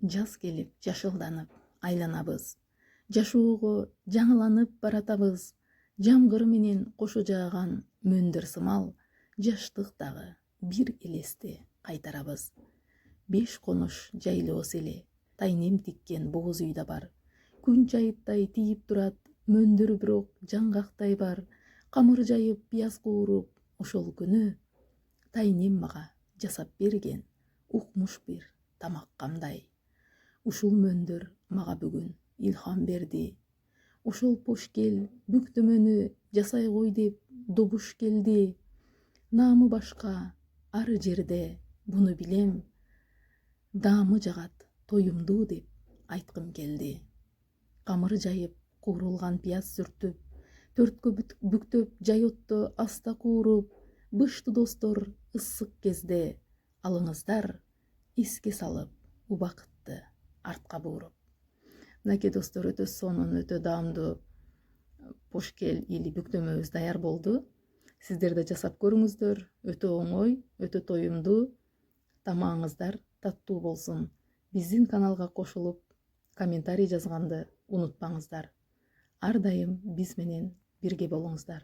Жаз келип жашылданып айланабыз. Жашоого жаңыланып баратабыз. Жамгыр менен кошо жааган мөндөр сымал жаштык дагы бир элести кайтарабыз. 5 конуш жайлоос эле тайнем тиккен бооз үй да бар. Күн чайыттай тийип турат мөндөрү бирок жаңгактай бар. Камыр жайып пияз кууруп ошол күнү тайнем мага жасап берген укмуш бир тамак камдай. Ушул мөндөр мага бүгүн илхам берди. Ошол пошкел бүктөмөнү жасай кой деп добуш келди. Наамы башка ар жерде буну билем. Даамы жагат тоюмду деп айткым келди. Камыр жайып куурулган пияз сүртүп, төрткө бүктөп жайотто аста кууруп, бышты достор ысык кезде алыңыздар эске салып убакытты артка бууруп. Мынакей достор, өтө сонун, өтө даамдуу пошкел или бүктөмөбүз даяр болду. Сиздер да жасап көрүңүздөр. Өтө оңой, өтө тоюмдуу. Тамагыңыздар таттуу болсун. Биздин каналга кошулуп, комментарий жазганды унутпаңыздар. Ар дайым биз менен бирге болуңуздар.